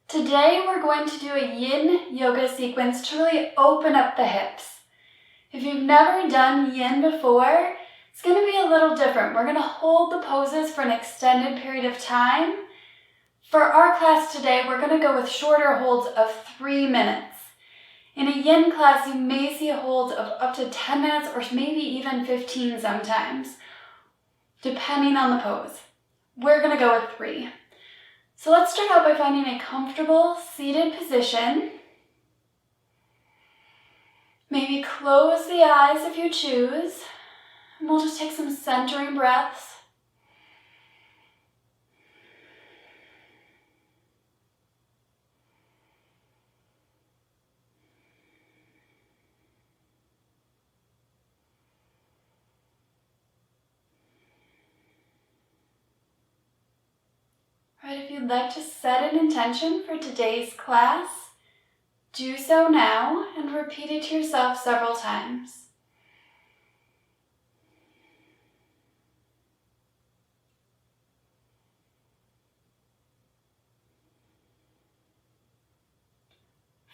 Today we're going to do a yin yoga sequence to really open up the hips. If you've never done yin before, it's going to be a little different. We're going to hold the poses for an extended period of time. For our class today, we're going to go with shorter holds of 3 minutes. In a yin class, you may see holds of up to 10 minutes or maybe even 15 sometimes, depending on the pose. We're going to go with 3. So let's start out by finding a comfortable seated position. Maybe close the eyes if you choose. And we'll just take some centering breaths. Alright, if you'd like to set an intention for today's class, do so now and repeat it to yourself several times.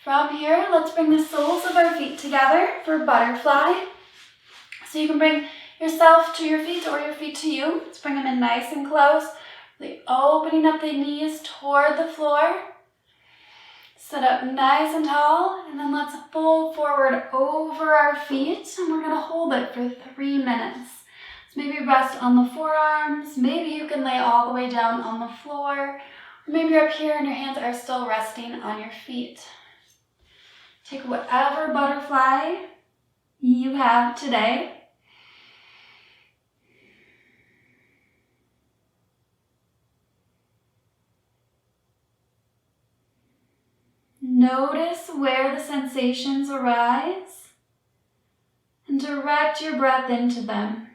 From here, let's bring the soles of our feet together for butterfly. So you can bring yourself to your feet or your feet to you. Let's bring them in nice and close. Really opening up the knees toward the floor. Sit up nice and tall, and then let's fold forward over our feet, and we're going to hold it for 3 minutes. So maybe rest on the forearms. Maybe you can lay all the way down on the floor. Or maybe you're up here and your hands are still resting on your feet. Take whatever butterfly you have today. Notice where the sensations arise and direct your breath into them.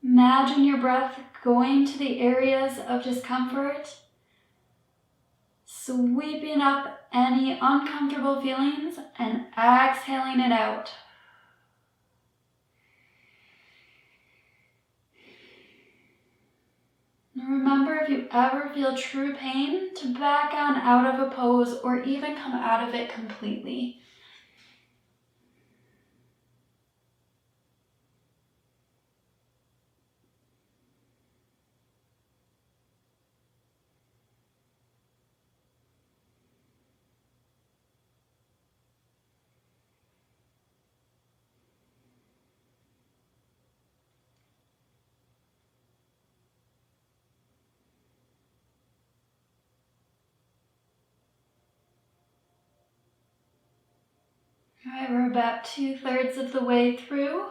Imagine your breath going to the areas of discomfort, sweeping up any uncomfortable feelings and exhaling it out. Remember, if you ever feel true pain, to back on out of a pose or even come out of it completely. All right, we're about 2/3 of the way through.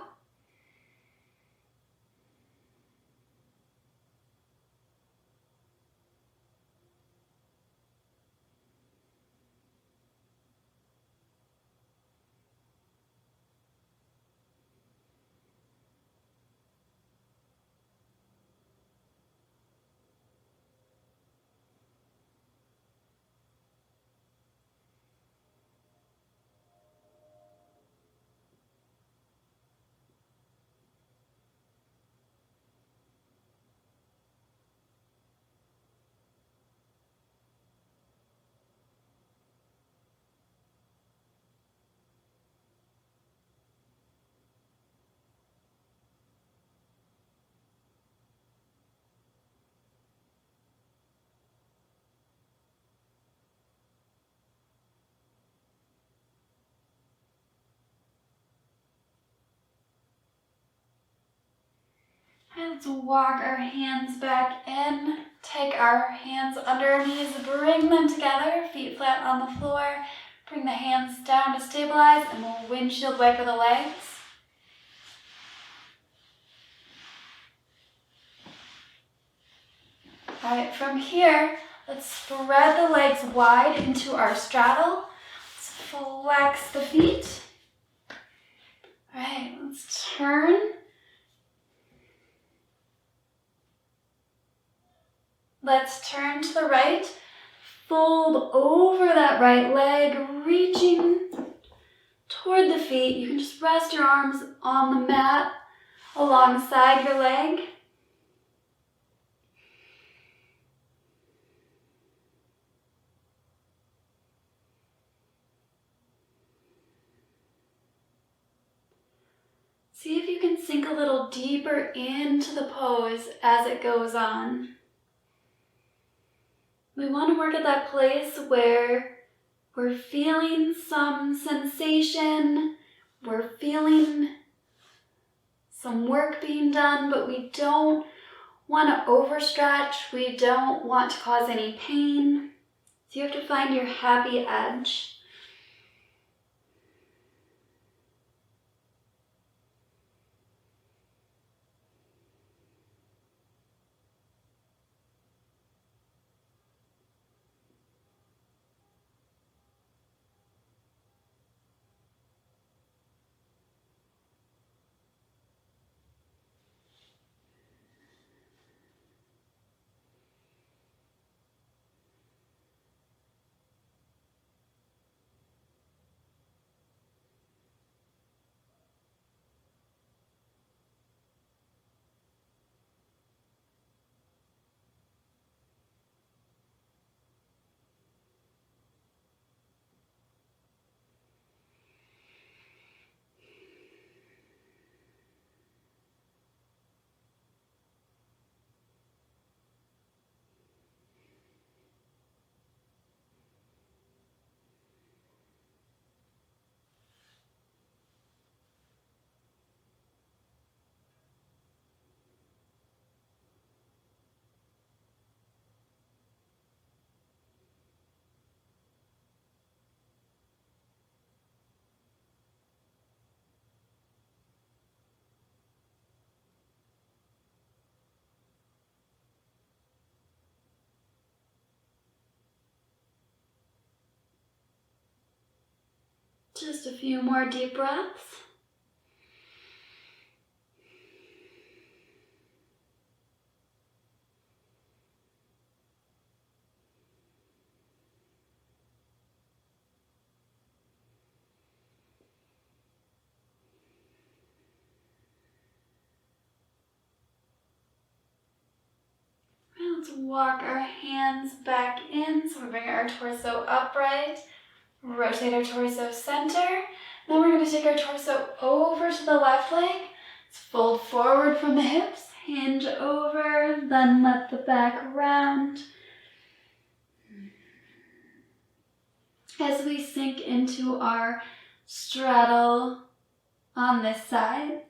Let's walk our hands back in, take our hands under our knees, bring them together, feet flat on the floor, bring the hands down to stabilize, and we'll windshield wiper the legs. All right, from here, let's spread the legs wide into our straddle. Let's flex the feet. All right, let's turn. Let's turn to the right, fold over that right leg, reaching toward the feet. You can just rest your arms on the mat alongside your leg. See if you can sink a little deeper into the pose as it goes on. We want to work at that place where we're feeling some sensation, we're feeling some work being done, but we don't want to overstretch, we don't want to cause any pain. So you have to find your happy edge. Just a few more deep breaths. Let's walk our hands back in, so we bring our torso upright, rotate our torso center. Then we're going to take our torso over to the left leg. Let's fold forward from the hips, hinge over, then let the back round. As we sink into our straddle on this side.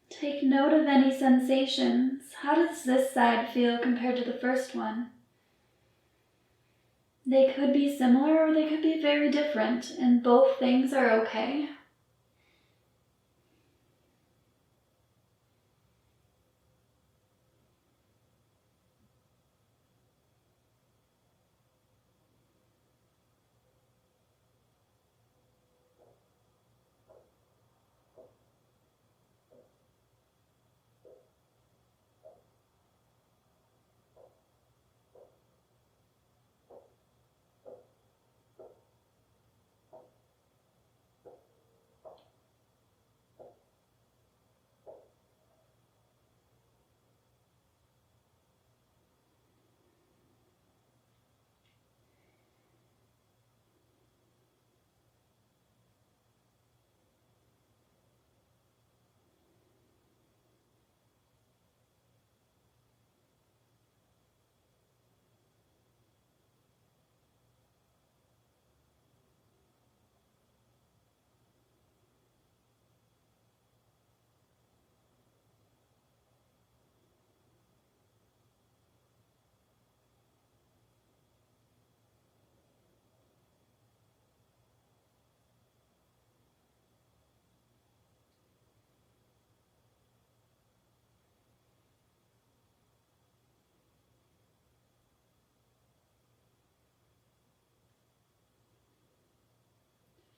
Take note of any sensations. How does this side feel compared to the first one? They could be similar or they could be very different, and both things are okay.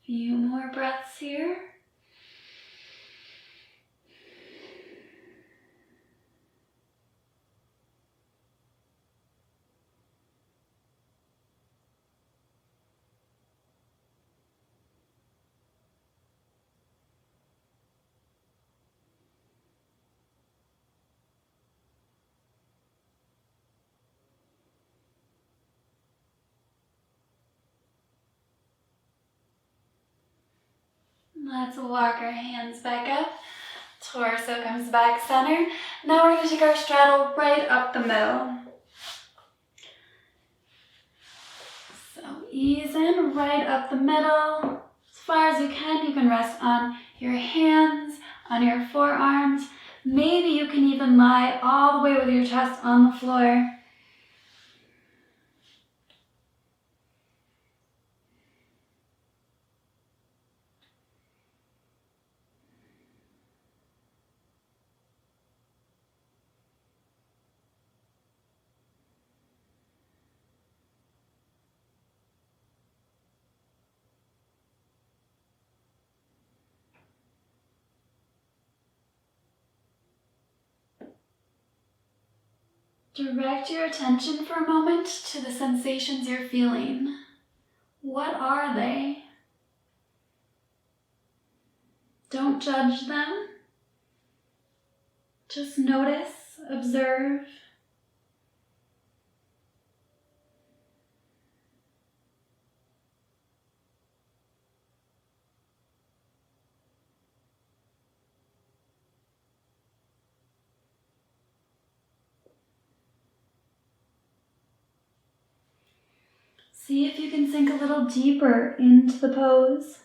Few more breaths here. Let's walk our hands back up. Torso comes back center. Now we're going to take our straddle right up the middle. So ease in right up the middle. As far as you can rest on your hands, on your forearms. Maybe you can even lie all the way with your chest on the floor. Direct your attention for a moment to the sensations you're feeling. What are they? Don't judge them. Just notice, observe. See if you can sink a little deeper into the pose.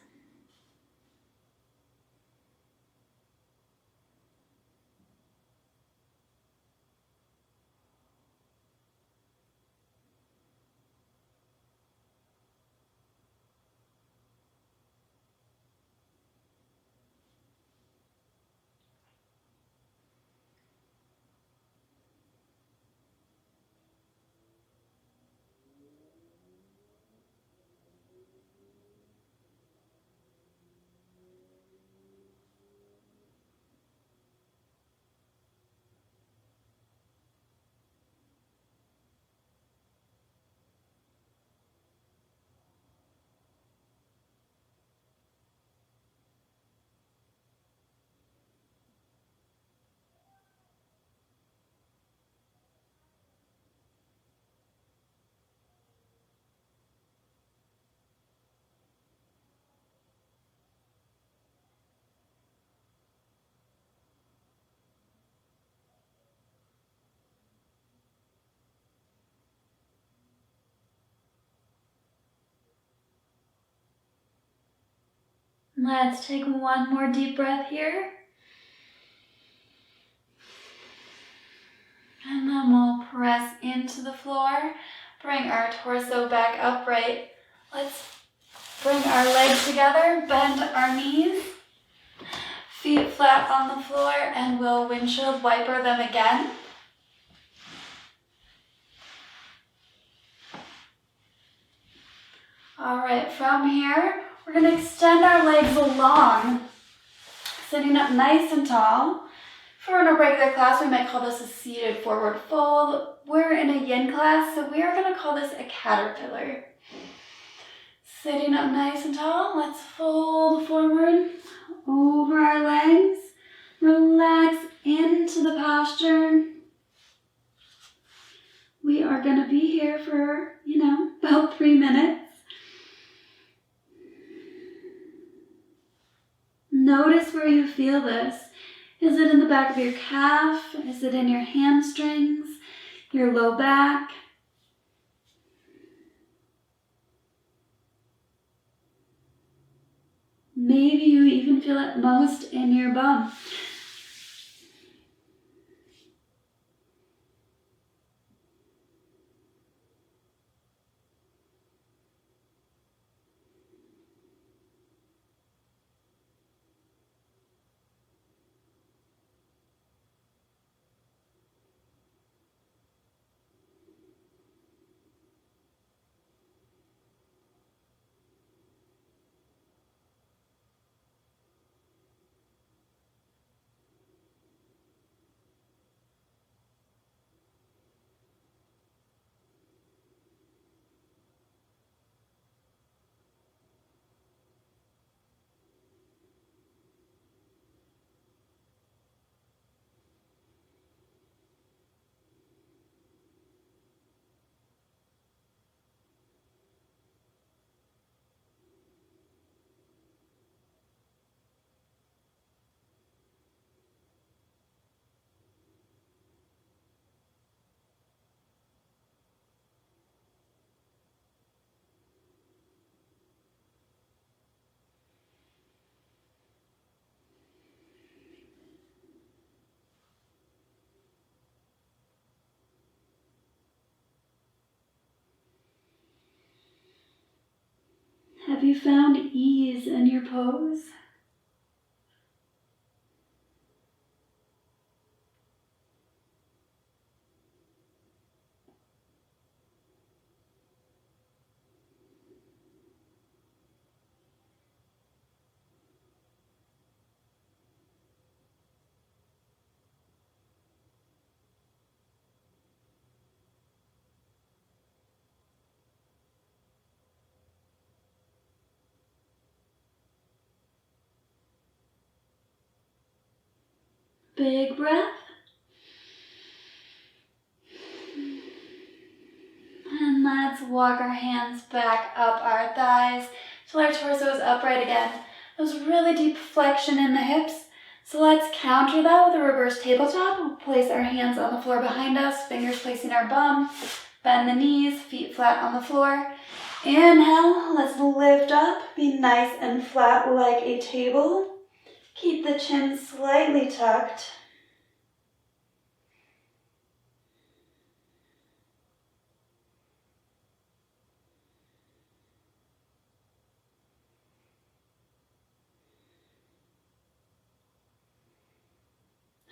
Let's take one more deep breath here. And then we'll press into the floor. Bring our torso back upright. Let's bring our legs together, bend our knees. Feet flat on the floor, and we'll windshield wiper them again. All right, from here, we're going to extend our legs long, sitting up nice and tall. If we're in a regular class, we might call this a seated forward fold. We're in a yin class, so we are going to call this a caterpillar. Sitting up nice and tall, let's fold forward over our legs. Relax into the posture. We are going to be here for, about 3 minutes. Notice where you feel this. Is it in the back of your calf? Is it in your hamstrings, your low back? Maybe you even feel it most in your bum. Have you found ease in your pose? Big breath. And let's walk our hands back up our thighs till our torso is upright again. There's really deep flexion in the hips. So let's counter that with a reverse tabletop. We'll place our hands on the floor behind us, fingers placing our bum, bend the knees, feet flat on the floor. Inhale, let's lift up, be nice and flat like a table. Keep the chin slightly tucked.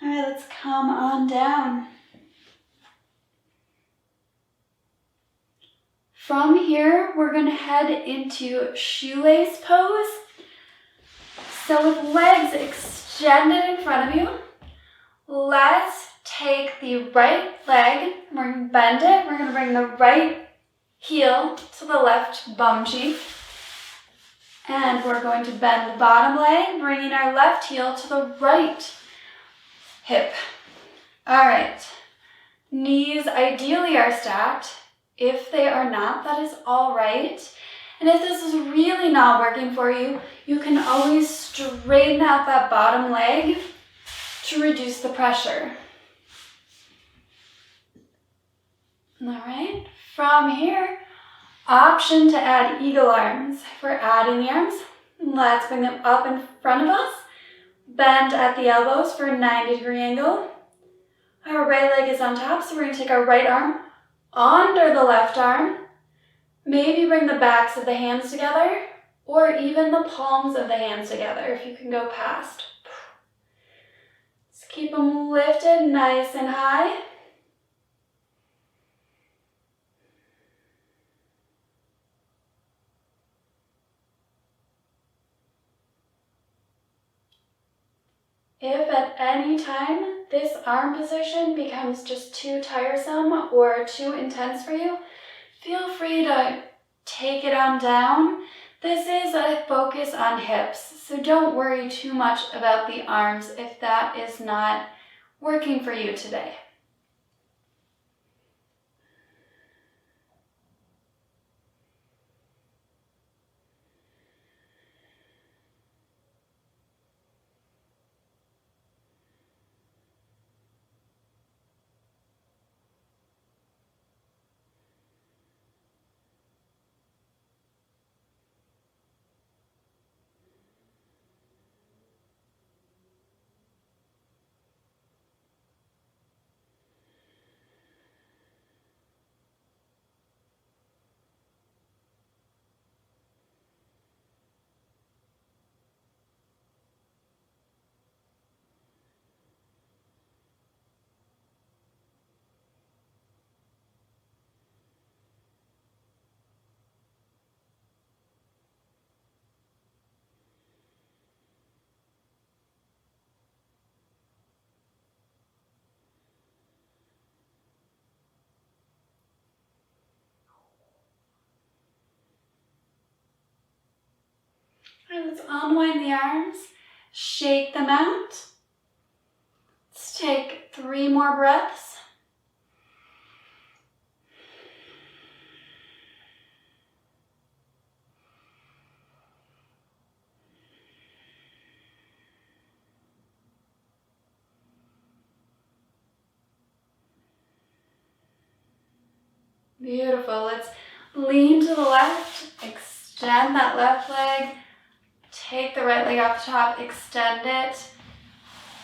All right, let's come on down. From here, we're going to head into shoelace pose. So with legs extended in front of you, let's take the right leg, we're going to bend it, we're going to bring the right heel to the left bum cheek, and we're going to bend the bottom leg, bringing our left heel to the right hip. All right, knees ideally are stacked. If they are not, that is all right. And if this is really not working for you, you can always straighten out that bottom leg to reduce the pressure. All right, from here, option to add eagle arms. If we're adding the arms, let's bring them up in front of us. Bend at the elbows for a 90-degree angle. Our right leg is on top, so we're going to take our right arm under the left arm. Maybe bring the backs of the hands together, or even the palms of the hands together if you can go past. Just keep them lifted nice and high. If at any time this arm position becomes just too tiresome or too intense for you, feel free to take it on down. This is a focus on hips, so don't worry too much about the arms if that is not working for you today. All right, let's unwind the arms, shake them out. Let's take 3 more breaths. Beautiful. Let's lean to the left, extend that left leg, take the right leg off the top, extend it.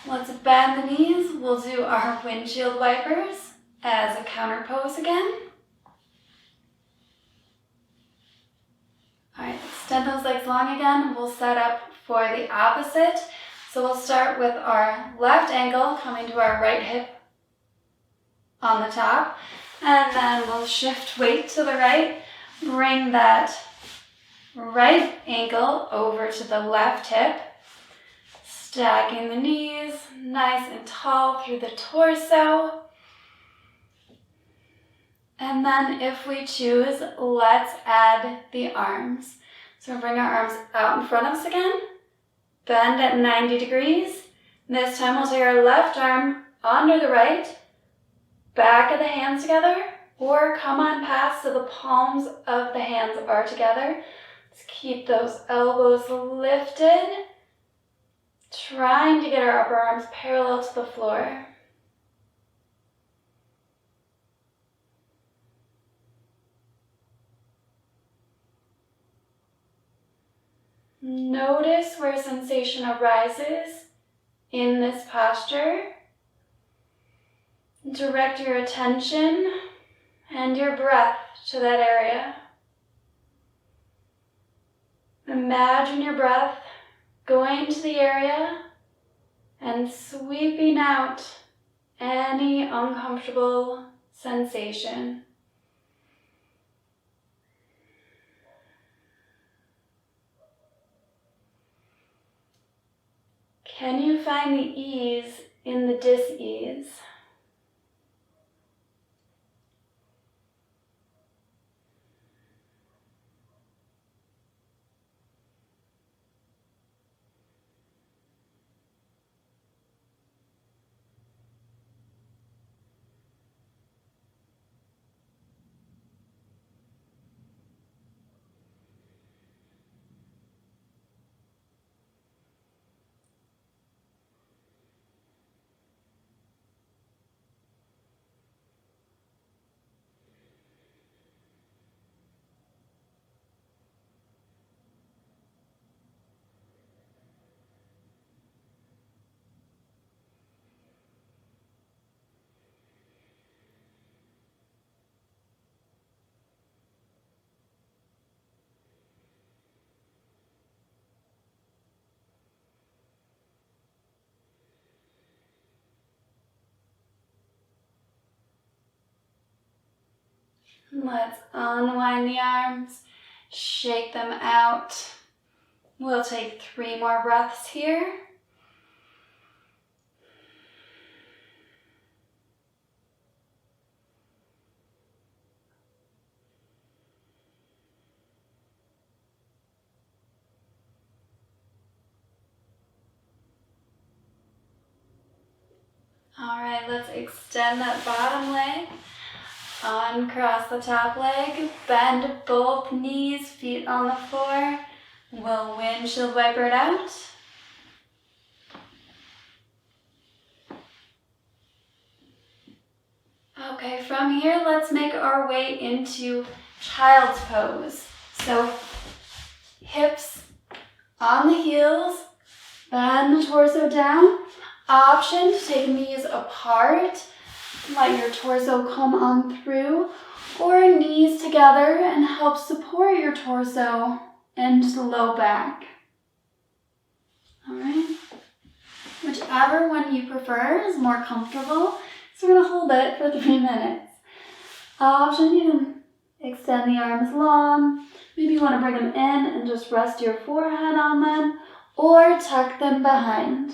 Let's bend the knees. We'll do our windshield wipers as a counter pose again. All right, let's extend those legs long again. We'll set up for the opposite. So we'll start with our left ankle coming to our right hip on the top. And then we'll shift weight to the right. Bring that right ankle over to the left hip. Stacking the knees nice and tall through the torso. And then if we choose, let's add the arms. So we'll bring our arms out in front of us again. Bend at 90 degrees. This time we'll take our left arm under the right. Back of the hands together. Or come on past so the palms of the hands are together. Let's keep those elbows lifted. Trying to get our upper arms parallel to the floor. Notice where sensation arises in this posture. Direct your attention and your breath to that area. Imagine your breath going to the area and sweeping out any uncomfortable sensation. Can you find the ease in the dis-ease? Let's unwind the arms, shake them out. We'll take 3 more breaths here. All right, let's extend that bottom leg. Uncross the top leg, bend both knees, feet on the floor. We'll windshield wiper it out. Okay, from here, let's make our way into child's pose. So, hips on the heels, bend the torso down. Option to take knees apart. Let your torso come on through, or knees together and help support your torso and low back. All right, whichever one you prefer is more comfortable. So we're gonna hold it for 3 minutes. Option, you can extend the arms long. Maybe you wanna bring them in and just rest your forehead on them, or tuck them behind.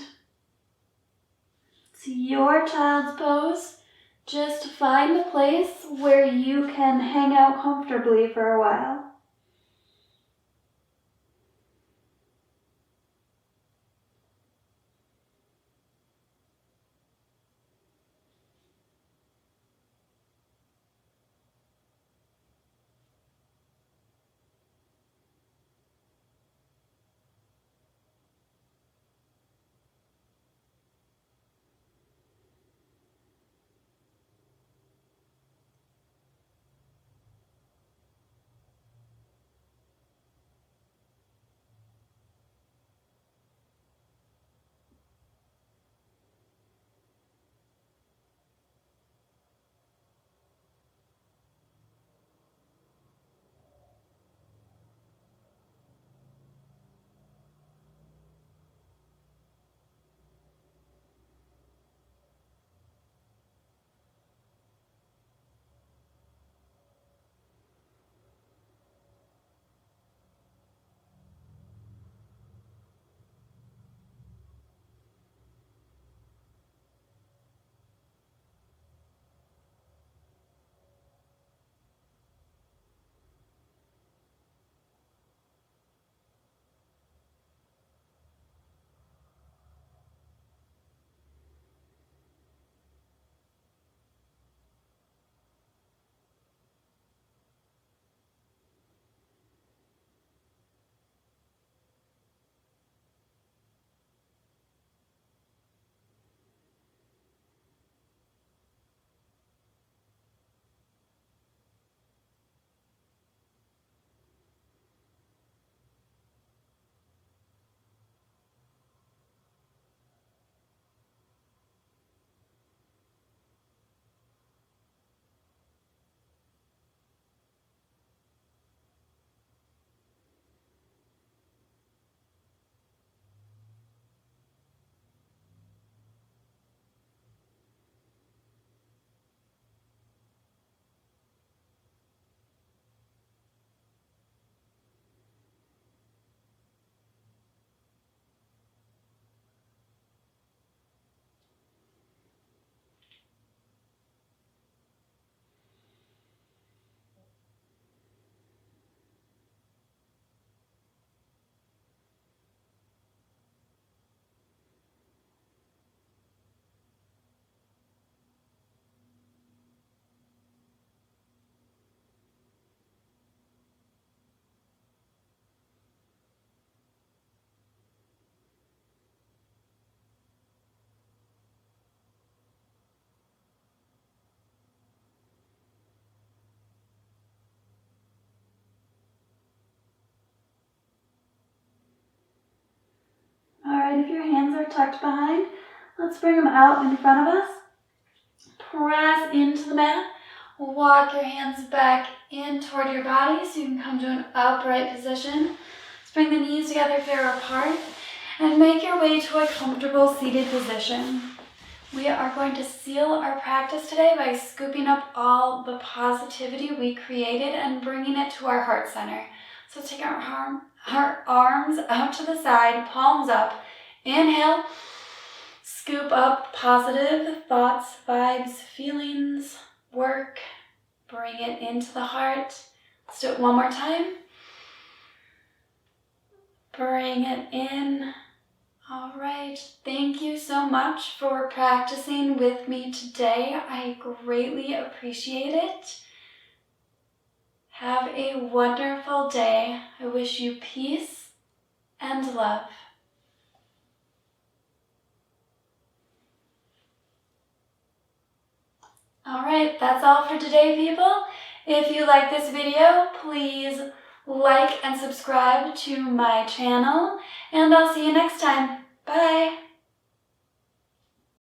It's your child's pose. Just find a place where you can hang out comfortably for a while. Even if your hands are tucked behind, let's bring them out in front of us. Press into the mat. Walk your hands back in toward your body so you can come to an upright position. Let's bring the knees together if they're apart and make your way to a comfortable seated position. We are going to seal our practice today by scooping up all the positivity we created and bringing it to our heart center. So take our arms out to the side, palms up. Inhale, scoop up positive thoughts, vibes, feelings, work. Bring it into the heart. Let's do it one more time. Bring it in. All right, thank you so much for practicing with me today. I greatly appreciate it. Have a wonderful day. I wish you peace and love. All right, that's all for today, people. If you like this video, please like and subscribe to my channel, and I'll see you next time. Bye.